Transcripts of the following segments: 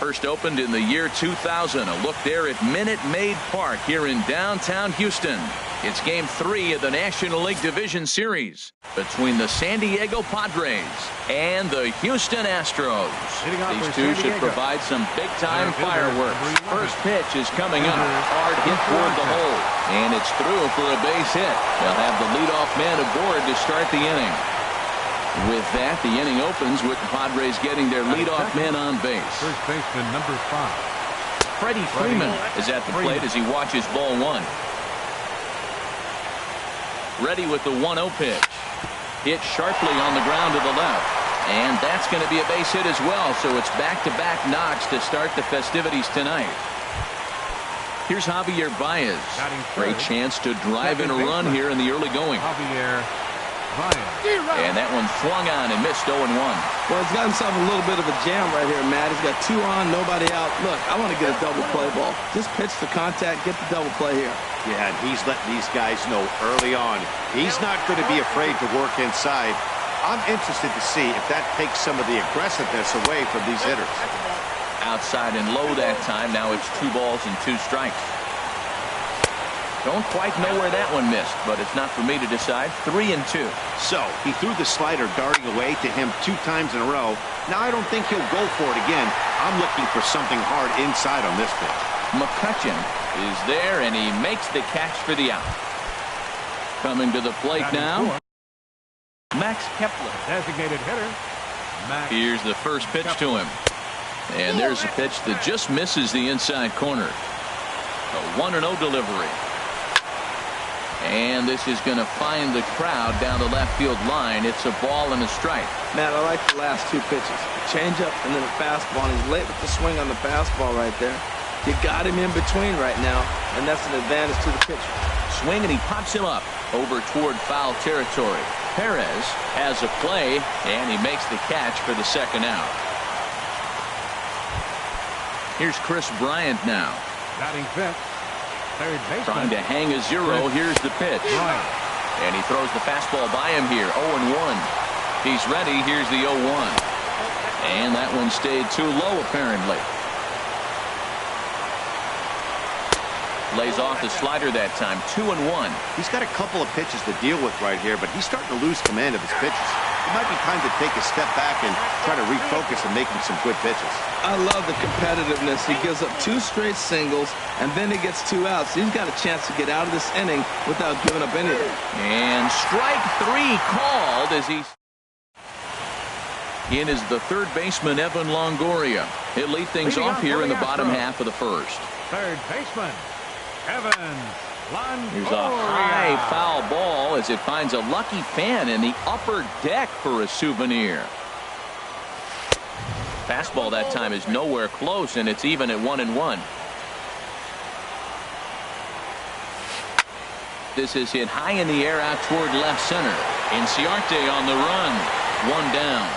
First opened in the year 2000. A look there at Minute Maid Park here in downtown Houston. It's Game 3 of the National League Division Series between the San Diego Padres and the Houston Astros. These two should provide some big-time fireworks. First pitch is coming up. Hard hit toward the hole. And it's through for a base hit. They'll have the leadoff man aboard to start the inning. With that, the inning opens with the Padres getting their leadoff man on base. First baseman number 5. Freddie Freeman is at the plate as he watches ball 1. Ready with the 1-0 pitch. Hit sharply on the ground to the left. And that's going to be a base hit as well. So it's back-to-back knocks to start the festivities tonight. Here's Javier Baez. Great chance to drive in a run here in the early going. Javier Baez. And that one swung on and missed 0-1. Well, he's got himself a little bit of a jam right here, Matt. He's got 2 on, nobody out. Look, I want to get a double play ball. Just pitch the contact, get the double play here. Yeah, and he's letting these guys know early on. He's not going to be afraid to work inside. I'm interested to see if that takes some of the aggressiveness away from these hitters. Outside and low that time. Now it's 2 balls and 2 strikes. Don't quite know where that one missed, but it's not for me to decide. 3-2. So he threw the slider darting away to him 2 times in a row. Now I don't think he'll go for it again. I'm looking for something hard inside on this pitch. McCutchen is there, and he makes the catch for the out. Coming to the plate now, Max Kepler. Designated hitter. Here's the first pitch to him. And there's a pitch that just misses the inside corner. A 1-0 delivery. And this is going to find the crowd down the left field line. It's a ball and a strike. Matt, I like the last 2 pitches. A changeup and then a fastball. And he's late with the swing on the fastball right there. You got him in between right now, and that's an advantage to the pitcher. Swing, and he pops him up over toward foul territory. Perez has a play, and he makes the catch for the second out. Here's Chris Bryant now. Batting fifth. Third baseman. Trying to hang a 0. Here's the pitch. Bryant. And he throws the fastball by him here. 0-1. He's ready. Here's the 0-1. And that one stayed too low, apparently. Lays off the slider that time. 2-1. He's got a couple of pitches to deal with right here, but he's starting to lose command of his pitches. It might be time to take a step back and try to refocus and making some good pitches. I love the competitiveness. He gives up 2 straight singles, and then he gets 2 outs. He's got a chance to get out of this inning without giving up anything. And strike 3 called as he... In is the third baseman, Evan Longoria. He'll lead things off here in the bottom half of the first. Third baseman, Evan Longoria. Here's a high foul ball as it finds a lucky fan in the upper deck for a souvenir. Fastball that time is nowhere close, and it's even at 1-1. This is hit high in the air out toward left center. Inciarte on the run. 1 down.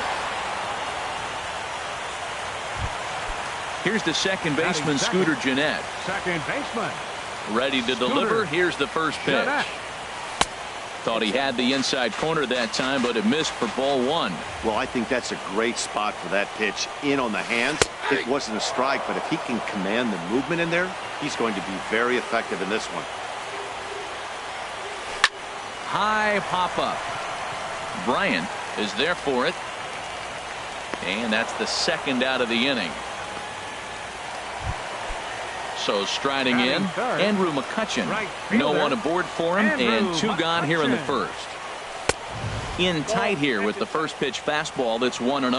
Here's the second baseman, Scooter Gennett. Second baseman. Ready to deliver. Here's the first pitch. Thought he had the inside corner that time, but it missed for ball 1. Well, I think that's a great spot for that pitch. In on the hands. It wasn't a strike, but if he can command the movement in there, he's going to be very effective in this one. High pop-up. Bryant is there for it. And that's the second out of the inning. So striding in, Andrew McCutchen. No one aboard for him, and 2 gone here in the first. In tight here with the first pitch fastball that's 1-0.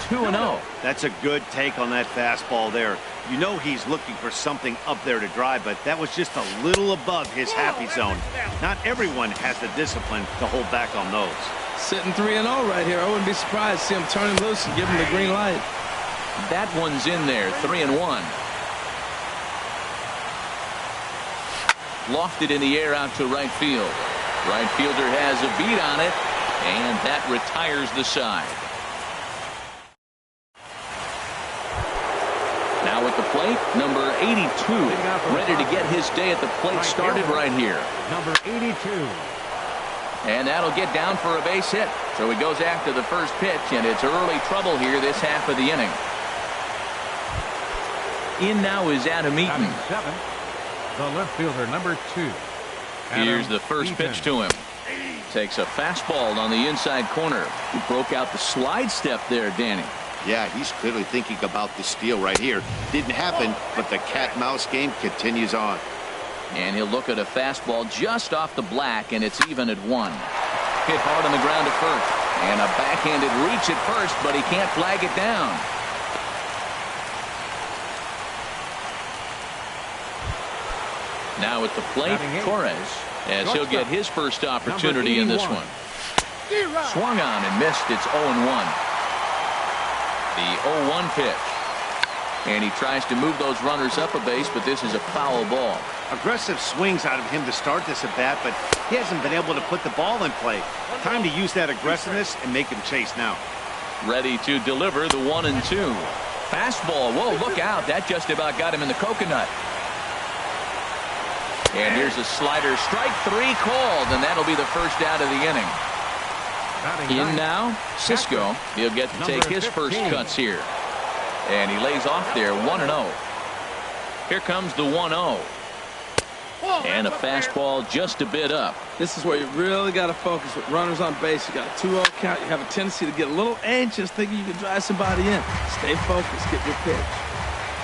2-0. That's a good take on that fastball there. You know he's looking for something up there to drive, but that was just a little above his happy zone. Not everyone has the discipline to hold back on those. Sitting 3-0 right here. I wouldn't be surprised to see him turn him loose and give him the green light. That one's in there. 3-1. Lofted in the air out to right field. Right fielder has a beat on it, and that retires the side. Now at the plate, number 82, ready to get his day at the plate started right here. Number 82. And that'll get down for a base hit. So he goes after the first pitch, and it's early trouble here this half of the inning. In now is Adam Eaton. Batting seventh, the left fielder, number 2. Here's the first pitch to him. Takes a fastball on the inside corner. He broke out the slide step there, Danny. Yeah, he's clearly thinking about the steal right here. Didn't happen, but the cat-mouse game continues on. And he'll look at a fastball just off the black, and it's even at 1. Hit hard on the ground to first. And a backhanded reach at first, but he can't flag it down. Now at the plate, Torres, as he'll get his first opportunity in this one. Swung on and missed. It's 0-1. The 0-1 pitch. And he tries to move those runners up a base, but this is a foul ball. Aggressive swings out of him to start this at bat, but he hasn't been able to put the ball in play. Time to use that aggressiveness and make him chase now. Ready to deliver the 1-2. Fastball. Whoa, look out. That just about got him in the coconut. And here's a slider. Strike 3 called, and that'll be the first out of the inning. In now, Cisco. He'll get to take his first cuts here. And he lays off there, 1-0. Here comes the 1-0. And a fastball just a bit up. This is where you really got to focus with runners on base. You got a 2-0 count. You have a tendency to get a little anxious thinking you can drive somebody in. Stay focused. Get your pitch.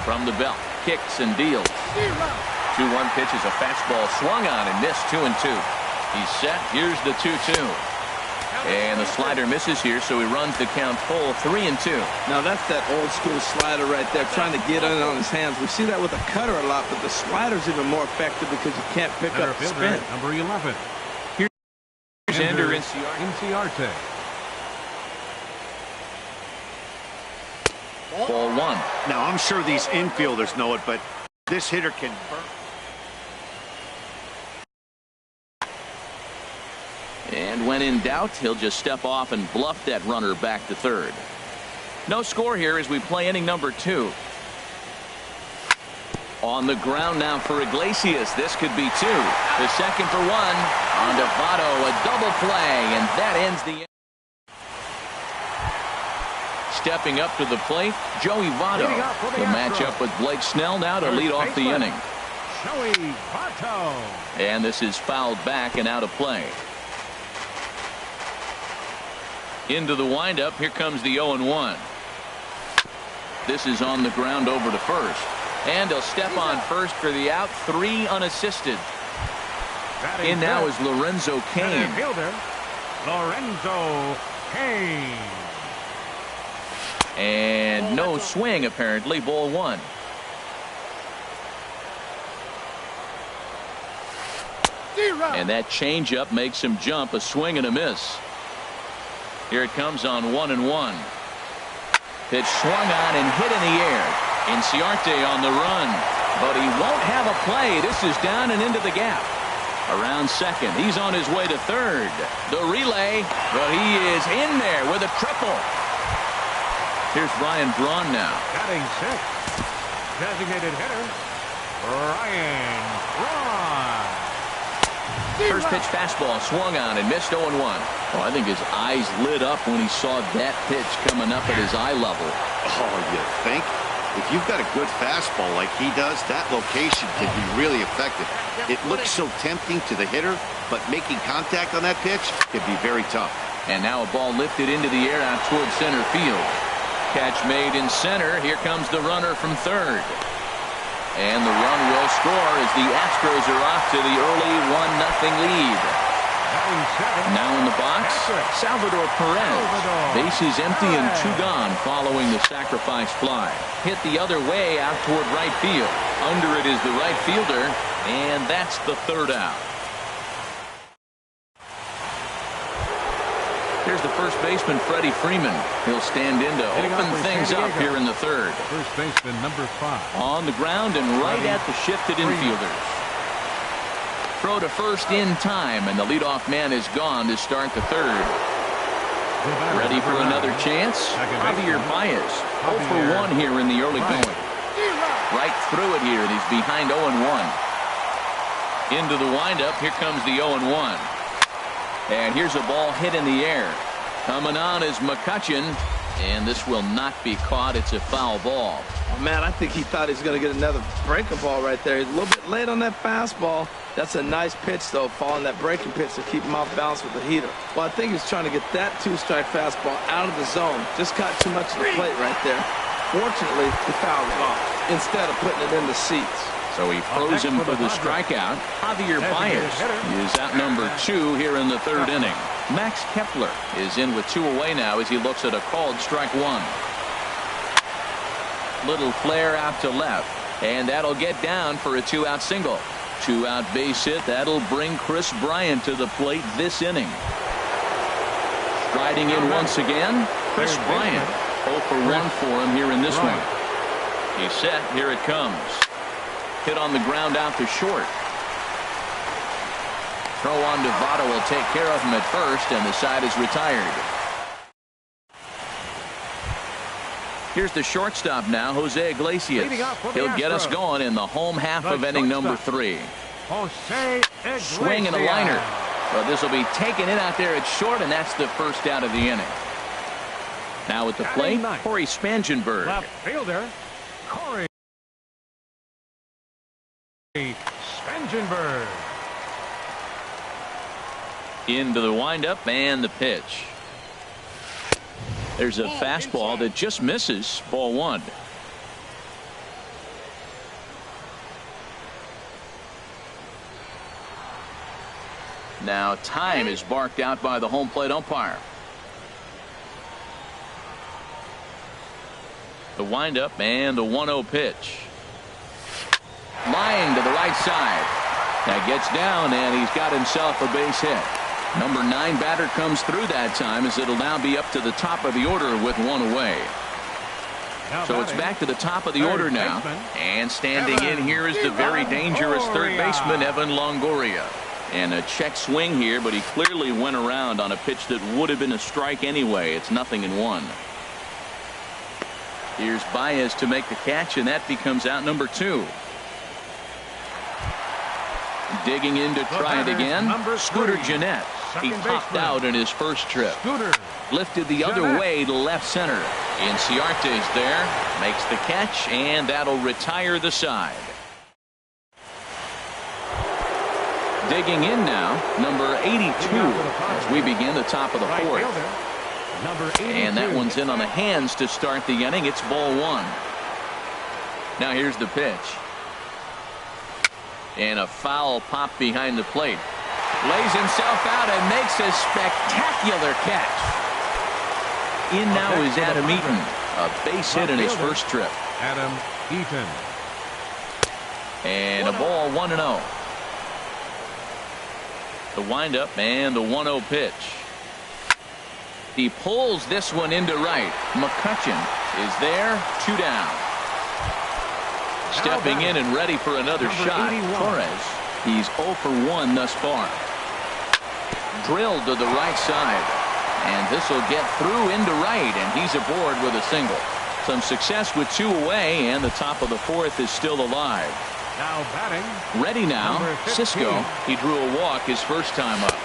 From the belt, kicks and deals. 2-1 pitch is a fastball swung on and missed. 2-2. He's set. Here's the 2-2. And the slider misses here, so he runs the count full 3-2. Now that's that old school slider right there, trying to get in on his hands. We see that with a cutter a lot, but the slider's even more effective because you can't pick up the spin. Number 11. Here's Ender Inciarte. Ball 1. Now, I'm sure these infielders know it, but this hitter can burn. And when in doubt, he'll just step off and bluff that runner back to third. No score here as we play inning number 2. On the ground now for Iglesias. This could be 2. The second for 1. On to Votto, a double play, and that ends the inning. Stepping up to the plate, Joey Votto. He'll match up with Blake Snell now to lead off the inning. Joey Votto. And this is fouled back and out of play. Into the windup. Here comes the 0-1. This is on the ground over to first. And he'll step on first for the out. 3 unassisted. In now is Lorenzo Cain. Fielder, Lorenzo Cain. And no swing, apparently. Ball 1. And that changeup makes him jump. A swing and a miss. Here it comes on 1-1. Pitch swung on and hit in the air. Inciarte on the run. But he won't have a play. This is down and into the gap. Around second. He's on his way to third. The relay. But he is in there with a triple. Here's Ryan Braun now. Batting 6. Designated hitter, Ryan Braun. First pitch fastball swung on and missed. 0-1. Oh, I think his eyes lit up when he saw that pitch coming up at his eye level. Oh, you think? If you've got a good fastball like he does, that location can be really effective. It looks so tempting to the hitter, but making contact on that pitch can be very tough. And now a ball lifted into the air out towards center field. Catch made in center. Here comes the runner from third. And the run will score as the Astros are off to the early 1-0 lead. Now in the box, Salvador Perez. Bases empty and 2 gone following the sacrifice fly. Hit the other way out toward right field. Under it is the right fielder, and that's the third out. Here's the first baseman, Freddie Freeman. He'll stand in to open things up here in the third. First baseman, number 5. On the ground and right at the shifted infielders. Throw to first in time, and the leadoff man is gone to start the third. Ready for another chance? Javier Baez. 0 for 1 here in the early going. Right through it here, and he's behind 0-1. Into the windup. Here comes the 0-1. And here's a ball hit in the air. Coming on is McCutchen, and this will not be caught. It's a foul ball. Oh, man, I think he thought he was going to get another breaking ball right there. He's a little bit late on that fastball. That's a nice pitch, though, following that breaking pitch to keep him off balance with the heater. Well, I think he was trying to get that two-strike fastball out of the zone. Just caught too much of the plate right there. Fortunately, he fouled it off instead of putting it in the seats. So he froze him for the strikeout. Javier Baez is out number 2 here in the 3rd inning. Max Kepler is in with 2 away now as he looks at a called strike 1. Little flare out to left, and that'll get down for a 2-out single. 2-out base hit. That'll bring Chris Bryant to the plate this inning. Striding in once again, Chris Bryant. 0 for 1 for him here in this one. He's set. Here it comes. Hit on the ground out to short. Throw on to Votto will take care of him at first, and the side is retired. Here's the shortstop now, Jose Iglesias. He'll get us going in the home half of inning number 3. Swing and a liner. But this will be taken in out there at short, and that's the first out of the inning. Now at the plate, Corey Spangenberg. Left fielder, Corey Spangenberg. Into the windup and the pitch. There's a fastball that just misses. Ball 1. Now time is barked out by the home plate umpire. The windup and the 1-0 pitch. Line to the right side. That gets down, and he's got himself a base hit. Number 9 batter comes through that time, as it'll now be up to the top of the order with 1 away. So it's back to the top of the order now. And standing in here is the very dangerous third baseman, Evan Longoria. And a check swing here, but he clearly went around on a pitch that would have been a strike anyway. It's 0-1. Here's Baez to make the catch, and that becomes out number 2. Digging in to try it again, Scooter Gennett. He popped out in his first trip. Lifted the other way to left center. Inciarte's there, makes the catch, and that'll retire the side. Digging in now, number 82, as we begin the top of the 4th. And that one's in on the hands to start the inning. It's ball 1. Now here's the pitch. And a foul pop behind the plate. Lays himself out and makes a spectacular catch. In now is Adam Eaton. A base hit in his first trip. Adam Eaton. And a ball 1-0. The windup and the 1-0 pitch. He pulls this one into right. McCutchen is there. 2 down. Stepping in and ready for another shot. Torres. He's 0 for 1 thus far. Drilled to the right side. And this will get through into right, and he's aboard with a single. Some success with 2 away, and the top of the 4th is still alive. Now batting. Ready now. Cisco. He drew a walk his first time up.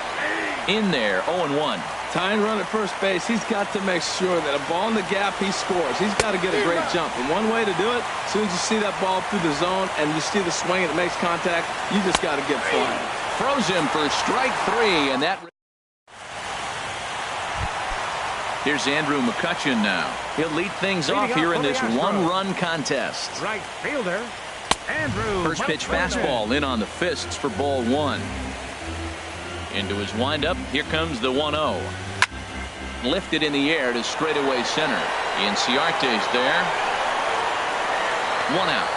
In there. 0-1. Tying run at first base, he's got to make sure that a ball in the gap, he scores. He's got to get a great jump. And one way to do it, as soon as you see that ball through the zone and you see the swing and it makes contact, you just got to get flying. Throws him for strike 3, and that. Here's Andrew McCutchen now. He'll lead things off here in this 1-run contest. Right fielder, Andrew. First pitch fastball in on the fists for ball 1. Into his windup. Here comes the 1-0. Lifted in the air to straightaway center. Inciarte's there. 1 out.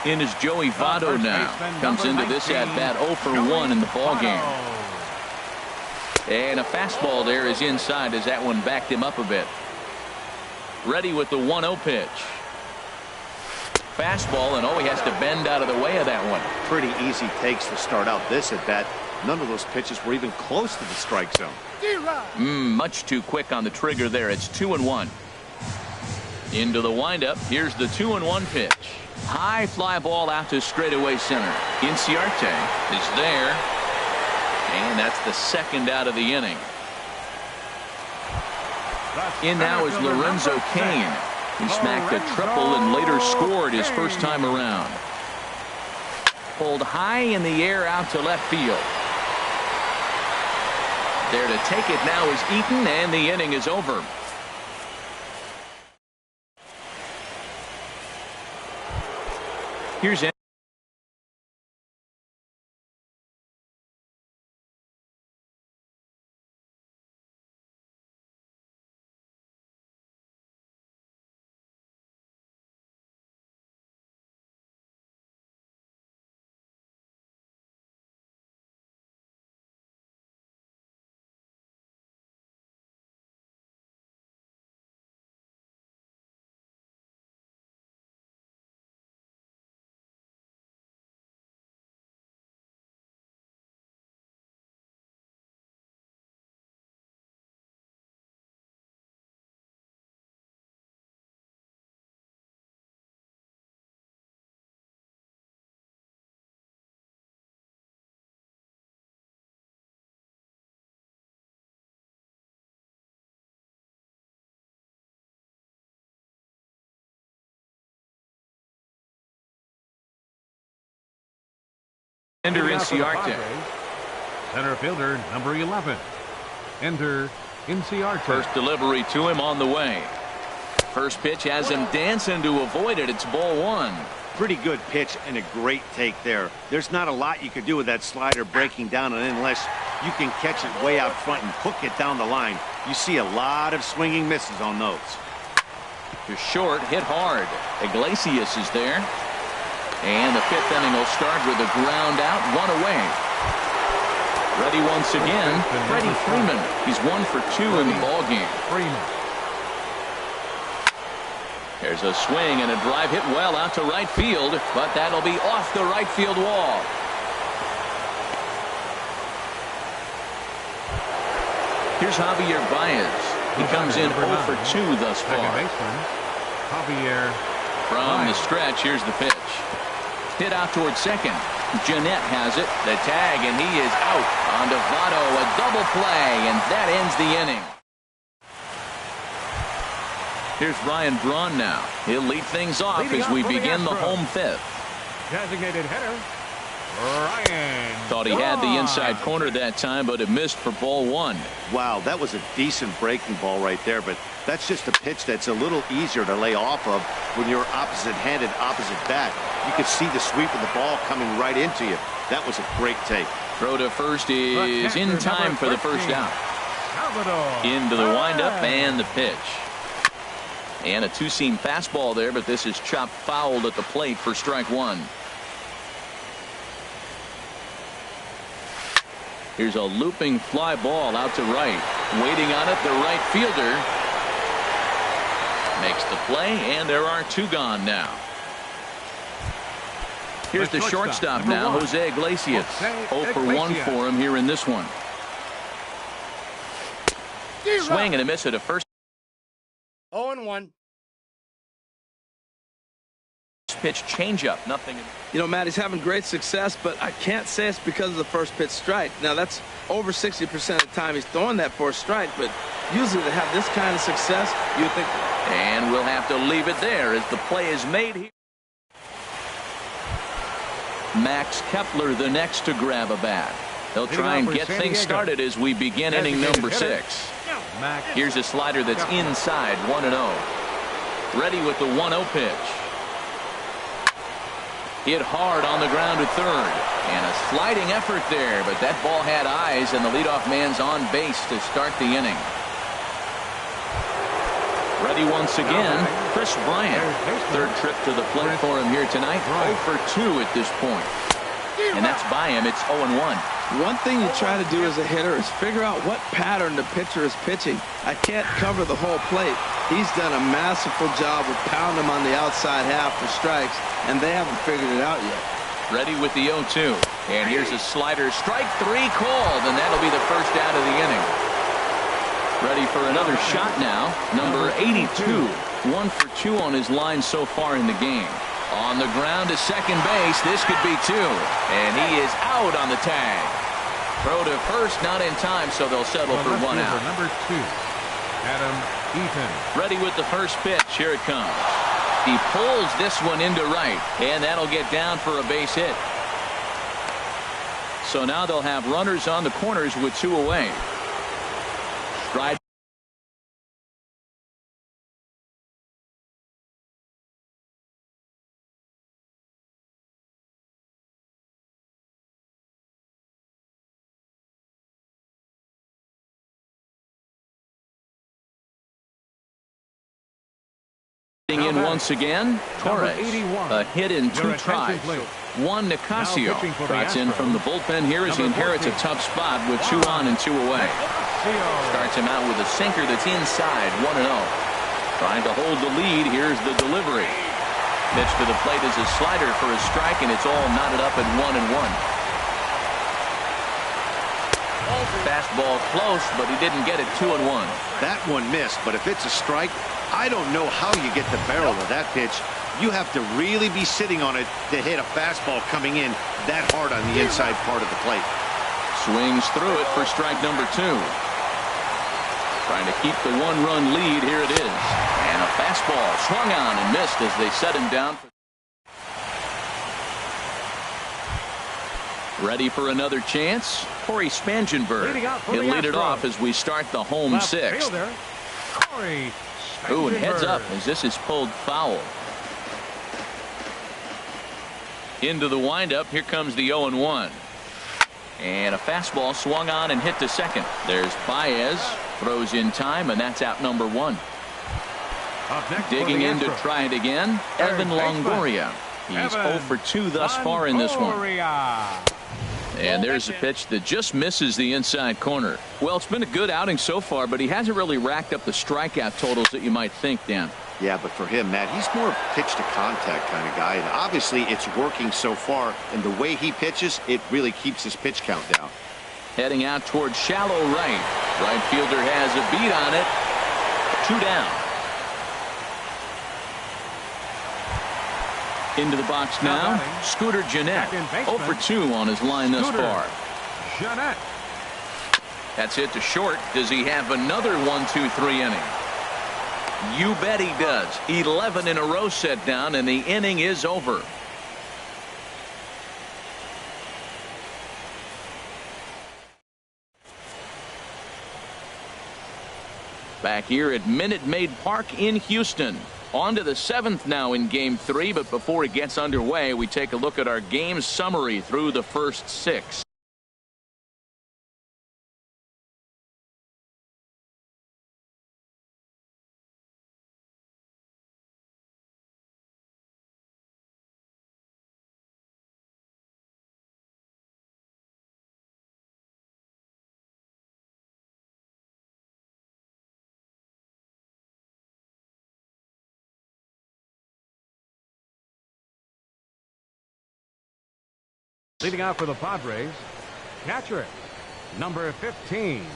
In is Joey Votto now. Comes into this at bat 0 for 1 in the ballgame. And a fastball there is inside as that one backed him up a bit. Ready with the 1-0 pitch. Fastball, and he has to bend out of the way of that one. Pretty easy takes to start out this at bat. None of those pitches were even close to the strike zone. Much too quick on the trigger there. It's 2-1. Into the windup. Here's the 2-1 pitch. High fly ball out to straightaway center. Inciarte is there. And that's the second out of the inning. In now is Lorenzo Cain. He smacked a triple and later scored his first time around. Pulled high in the air out to left field. There to take it now is Eaton, and the inning is over. Here's Ender Inciarte. Center fielder number 11. Ender Inciarte. First delivery to him on the way. First pitch has him dancing to avoid it. It's ball one. Pretty good pitch and a great take there. There's not a lot you could do with that slider breaking down, and unless you can catch it way out front and hook it down the line, you see a lot of swinging misses on those. To short, hit hard. Iglesias is there. And the fifth inning will start with a ground out, one away. Ready once again, Freddie Freeman. He's 1 for 2 in the ballgame. There's a swing and a drive hit well out to right field, but that'll be off the right field wall. Here's Javier Baez. He comes in 0 for 2 thus far. Javier. From the stretch, here's the pitch. Hit out towards second. Jeanette has it. The tag, and he is out. On to Votto, a double play, and that ends the inning. Here's Ryan Braun now. He'll lead things off as we begin the home fifth. Designated hitter, Ryan Thought he had the inside corner that time, but it missed for ball one. Wow, that was a decent breaking ball right there, but that's just a pitch that's a little easier to lay off of when you're opposite-handed, opposite bat. You could see the sweep of the ball coming right into you. That was a great take. Throw to first is in time for the first out. Into the windup and the pitch. And a two-seam fastball there, but this is chopped fouled at the plate for strike one. Here's a looping fly ball out to right. Waiting on it, the right fielder makes the play, and there are two gone now. Here's the shortstop now, Jose Iglesias. 0 for 1 for him here in this one. Swing and a miss at a first. 0-1. Pitch changeup, nothing. You know, Matt, he's having great success, but I can't say it's because of the first pitch strike. Now, that's over 60% of the time he's throwing that for a strike, but usually to have this kind of success, you would think. And we'll have to leave it there as the play is made here. Max Kepler the next to grab a bat. They'll try and get things started as we begin inning number 6. Here's a slider that's inside, 1-0. Ready with the 1-0 pitch. Hit hard on the ground at third. And a sliding effort there, but that ball had eyes, and the leadoff man's on base to start the inning. Ready once again, Chris Bryant. Third trip to the plate for him here tonight. 0 for 2 at this point. And that's by him. It's 0-1. One thing you try to do as a hitter is figure out what pattern the pitcher is pitching. I can't cover the whole plate. He's done a masterful job of pounding him on the outside half for strikes, and they haven't figured it out yet. Ready with the 0-2. And here's a slider. Strike 3 called, and that'll be the first out of the inning. Ready for another shot now. Number 82. 1 for 2 on his line so far in the game. On the ground to second base. This could be 2. And he is out on the tag. Throw to first, not in time, so they'll settle The for left one fielder, out. number 2, Adam Eaton. Ready with the first pitch. Here it comes. He pulls this one into right, and that'll get down for a base hit. So now they'll have runners on the corners with 2 away. Stride. In once again, Torres, a hit in 2 tries. Juan Nicasio trots in from the bullpen here as he inherits a tough spot with 2 on and 2 away. Starts him out with a sinker that's inside, 1-0. Trying to hold the lead. Here's the delivery. Pitch to the plate is a slider for a strike, and it's all knotted up at 1-1. Fastball close, but he didn't get it. 2-1. That one missed, but if it's a strike, I don't know how you get the barrel of that pitch. You have to really be sitting on it to hit a fastball coming in that hard on the inside part of the plate. Swings through it for strike number 2. Trying to keep the 1-run lead. Here it is. And a fastball swung on and missed as they set him down. Ready for another chance? Corey Spangenberg. He'll lead it off as we start the home 6th. Ooh, and heads up as this is pulled foul. Into the windup. Here comes the 0-1. And a fastball swung on and hit to second. There's Baez. Throws in time, and that's out number 1. Digging in to try it again, Evan Longoria. He's 0 for 2 thus far in this one. And there's a pitch that just misses the inside corner. Well, it's been a good outing so far, but he hasn't really racked up the strikeout totals that you might think, Dan. Yeah, but for him, Matt, he's more pitch to contact kind of guy. And obviously, it's working so far. And the way he pitches, it really keeps his pitch count down. Heading out towards shallow right. Right fielder has a beat on it. 2 down. Into the box now, Scooter Gennett. 0 for 2 on his line thus far. Gennett. That's hit to short. Does he have another 1-2-3 inning? You bet he does. 11 in a row set down, and the inning is over. Back here at Minute Maid Park in Houston. On to the 7th now in Game 3, but before it gets underway, we take a look at our game summary through the first 6. Leading out for the Padres, catcher, number 15.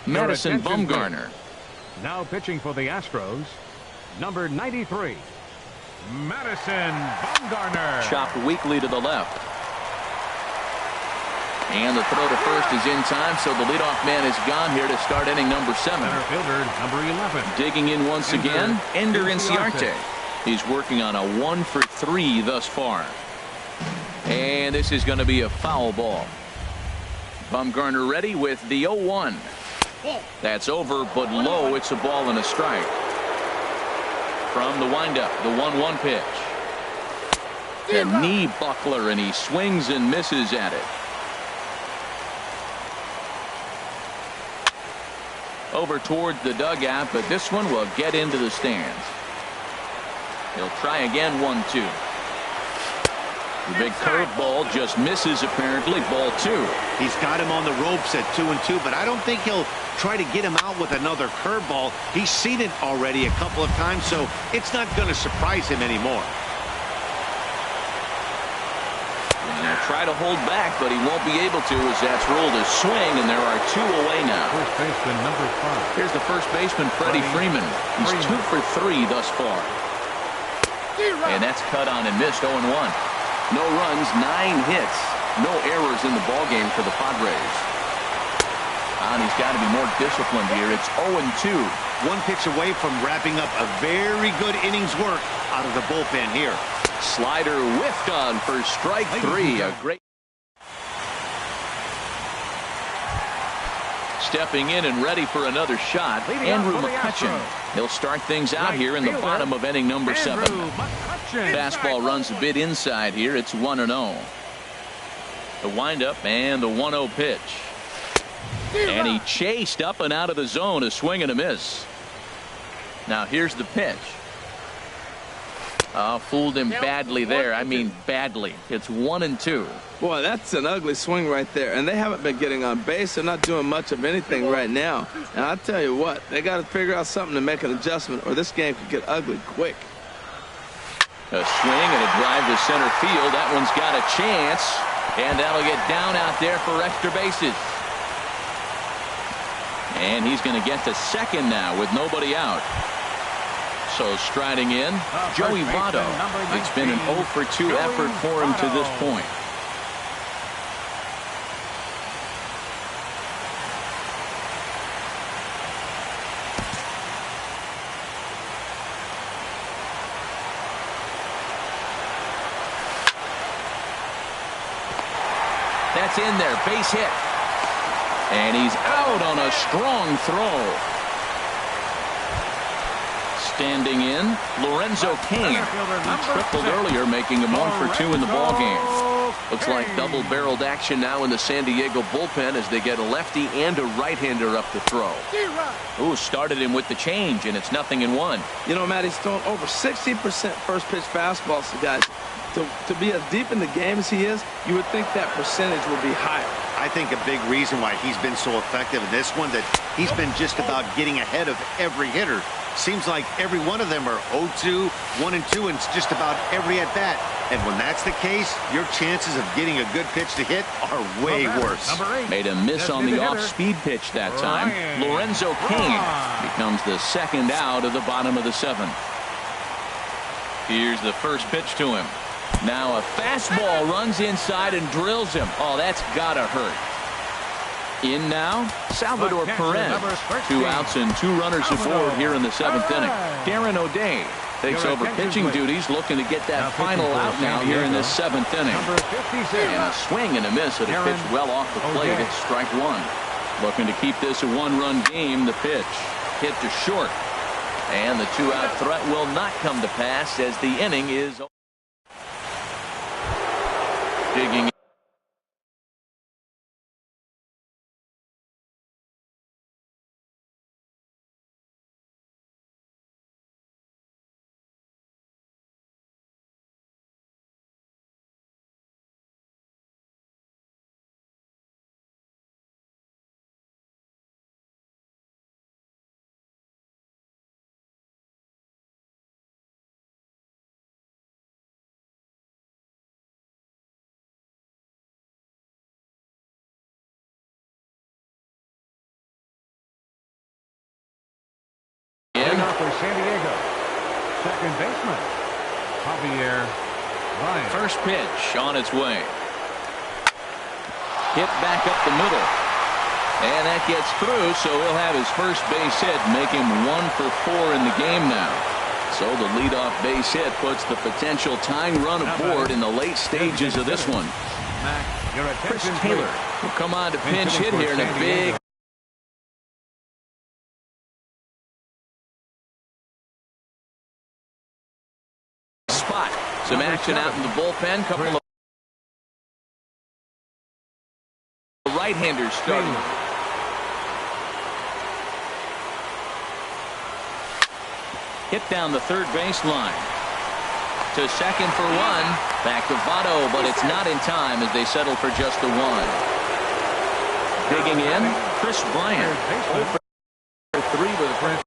Madison Bumgarner. Now pitching for the Astros, number 93. Madison Bumgarner. Chopped weakly to the left. And the throw to first is in time, so the leadoff man is gone here to start inning number 7. Center fielder, number 11. Digging in once again, Ender Inciarte. He's working on a 1 for 3 thus far. And this is going to be a foul ball. Bumgarner ready with the 0-1. That's over, but low. It's a ball and a strike. From the windup, the 1-1 pitch. A knee buckler, and he swings and misses at it. Over towards the dugout, but this one will get into the stands. He'll try again, 1-2. The big curveball just misses, apparently. Ball 2. He's got him on the ropes at 2-2, but I don't think he'll try to get him out with another curveball. He's seen it already a couple of times, so it's not going to surprise him anymore. And try to hold back, but he won't be able to as that's ruled a swing, and there are 2 away now. First baseman, number 5. Here's the first baseman, Freddie Freeman. He's 2 for 3 thus far. And that's cut on and missed, 0-1. No runs, 9 hits, no errors in the ballgame for the Padres. And he's got to be more disciplined here. It's 0-2. One pitch away from wrapping up a very good innings work out of the bullpen here. Slider whiffed on for strike 3. A great. Stepping in and ready for another shot, Andrew McCutchen. He'll start things out here in the bottom of inning number 7. Fastball runs a bit inside here. It's 1-0. The windup and the 1-0 pitch. And he chased up and out of the zone, a swing and a miss. Now here's the pitch. Fooled him badly there. I mean badly. It's 1-2. Boy, that's an ugly swing right there. And they haven't been getting on base. They're not doing much of anything right now. And I'll tell you what, they got to figure out something to make an adjustment, or this game could get ugly quick. A swing and a drive to center field. That one's got a chance. And that'll get down out there for extra bases. And he's going to get to second now with nobody out. So striding in, Joey Votto. It's been an 0 for 2 effort for him to this point. That's in there, base hit. And he's out on a strong throw. Standing in, Lorenzo Cain. He tripled earlier, making him 1 for 2 in the ballgame. Looks like double-barreled action now in the San Diego bullpen as they get a lefty and a right-hander up to throw. Ooh, started him with the change, and it's 0-1. You know, Matt, he's thrown over 60% first-pitch fastballs to guys. To be as deep in the game as he is, you would think that percentage would be higher. I think a big reason why he's been so effective in this one, that he's been just about getting ahead of every hitter. Seems like every one of them are 0-2, 1-2, and it's just about every at-bat. And when that's the case, your chances of getting a good pitch to hit are way worse. Made a miss on the off-speed pitch that time. Lorenzo Cain becomes the second out of the bottom of the 7th. Here's the first pitch to him. Now a fastball runs inside and drills him. Oh, that's gotta hurt. In now, Salvador Perez. 2 outs and 2 runners aboard here in the 7th inning. Darren O'Day takes over pitching duties, looking to get that final out now here in this 7th inning. And a swing and a miss at a pitch well off the plate. It's strike 1. Looking to keep this a 1-run game. The pitch hit to short. And the 2-out threat will not come to pass as the inning is digging. For San Diego, second baseman Javier Ryan. First pitch on its way. Hit back up the middle. And that gets through, so he'll have his first base hit, make him 1 for 4 in the game now. So the leadoff base hit puts the potential tying run aboard in the late stages of this one. Chris Taylor will come on to pinch hit here in a big spot. Some action out in the bullpen. Couple of right-handers starting. Hit down the third baseline. To second for 1. Back to Votto, but it's not in time as they settle for just the 1. Digging in, Chris Bryant. 0 for 3 with a print.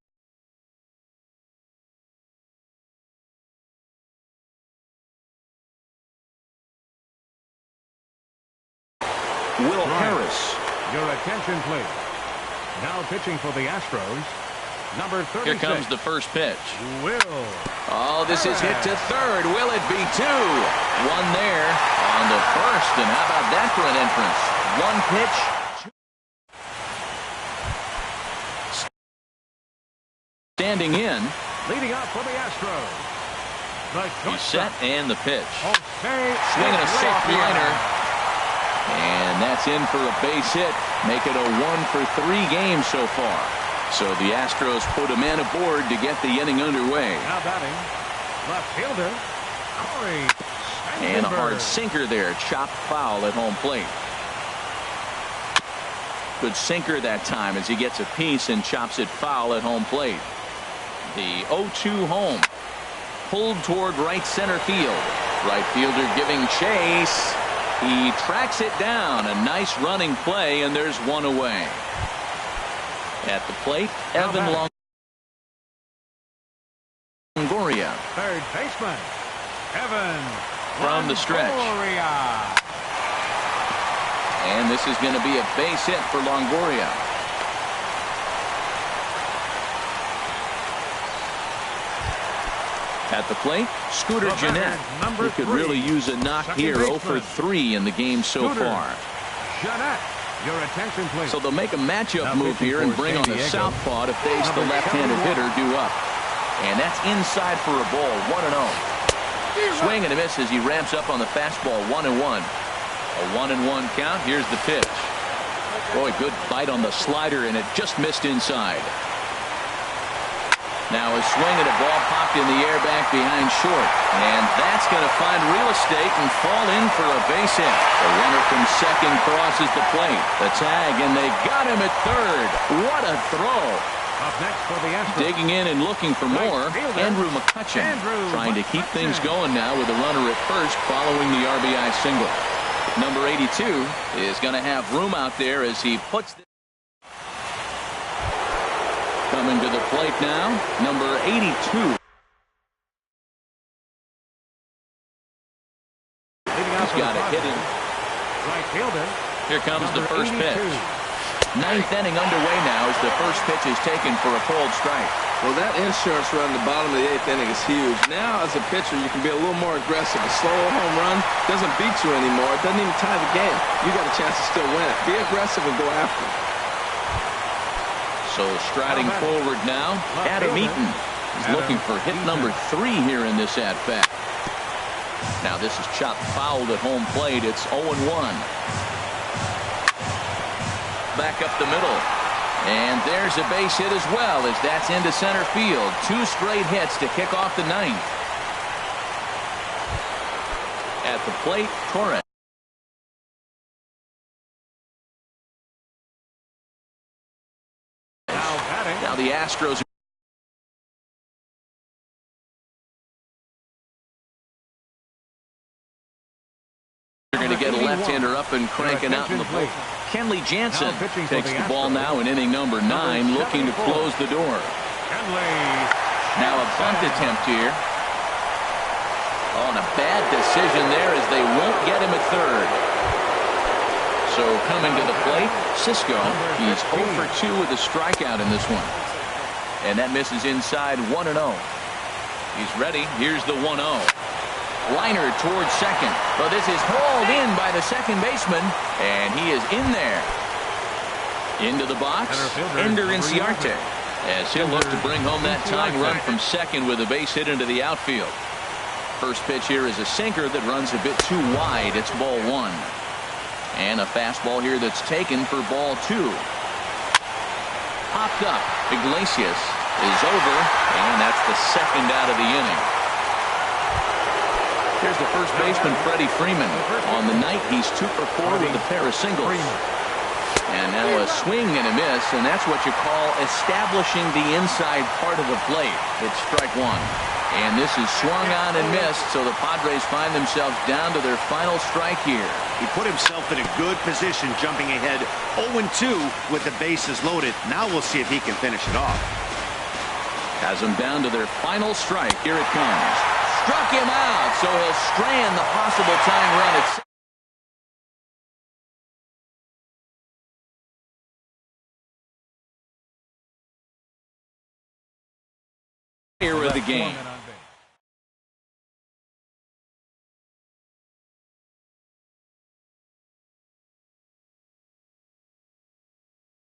Will Harris. Your attention, please. Now pitching for the Astros, Number 36. Here comes the first pitch. Will. Oh, this is hit to third. Will it be two? One there on the first. And how about that for an entrance? One pitch. Standing in. Leading up for the Astros. He's set and the pitch. Swinging Swinging a soft liner. And that's in for a base hit. Make it a 1-for-3 game so far. So the Astros put a man aboard to get the inning underway. Now batting, left fielder, Corey. And a hard sinker there. Chopped foul at home plate. Good sinker that time as he gets a piece and chops it foul at home plate. The 0-2 home. Pulled toward right center field. Right fielder giving chase. He tracks it down. A nice running play, and there's one away. At the plate, Evan Longoria. Third baseman, Evan From the stretch. Longoria. And this is going to be a base hit for Longoria. At the plate, Scooter Gennett. He could really use a knock here. 0-for-3 in the game so far. Gennett. Your attention, please. So they'll make a matchup move here and bring on the southpaw to face the left-handed hitter due up. And that's inside for a ball. 1-0. Swing and a miss as he ramps up on the fastball. 1-1. A 1-1 count. Here's the pitch. Boy, good bite on the slider, and it just missed inside. Now a swing and a ball popped in the air back behind short. And that's going to find real estate and fall in for a base hit. The runner from second crosses the plate. The tag, and they got him at third. What a throw. Up next for the Astros. Digging in and looking for more, Andrew McCutchen. Trying to keep things going now with a runner at first following the RBI single. Number 82 is going to have room out there as he puts the coming to the plate now, number 82. He's got a hit in. Right fielder. Here comes the first pitch. Ninth inning underway now as the first pitch is taken for a cold strike. Well, that insurance run in the bottom of the 8th inning is huge. Now, as a pitcher, you can be a little more aggressive. A slow home run doesn't beat you anymore. It doesn't even tie the game. You got a chance to still win it. Be aggressive and go after it. So striding forward now, Adam Eaton. He's looking for hit number 3 here in this at-bat. Now this is chopped fouled at home plate. It's 0-1. Back up the middle. And there's a base hit as well as that's into center field. 2 straight hits to kick off the 9th. At the plate, Torres. Now the Astros are going to get a left-hander up and cranking out in the plate. Kenley Jansen takes the ball now in inning number 9, looking to close the door. Now a bunt attempt here. Oh, and a bad decision there as they won't get him at third. So coming to the plate, Cisco. He's 0 for 2 with a strikeout in this one. And that misses inside 1-0. He's ready. Here's the 1-0. Liner towards second. But this is hauled in by the second baseman. And he is in there. Into the box, Ender Inciarte. As he'll look to bring home that tying run from second with a base hit into the outfield. First pitch here is a sinker that runs a bit too wide. It's ball 1. And a fastball here that's taken for ball 2. Popped up. Iglesias is over, and that's the second out of the inning. Here's the first baseman, Freddie Freeman. On the night, he's 2 for 4 with a pair of singles. And now a swing and a miss, and that's what you call establishing the inside part of the plate. It's strike 1. And this is swung on and missed, so the Padres find themselves down to their final strike here. He put himself in a good position, jumping ahead 0-2 with the bases loaded. Now we'll see if he can finish it off. Has them down to their final strike. Here it comes. Struck him out, so he'll strand the possible tying run at Player of the game.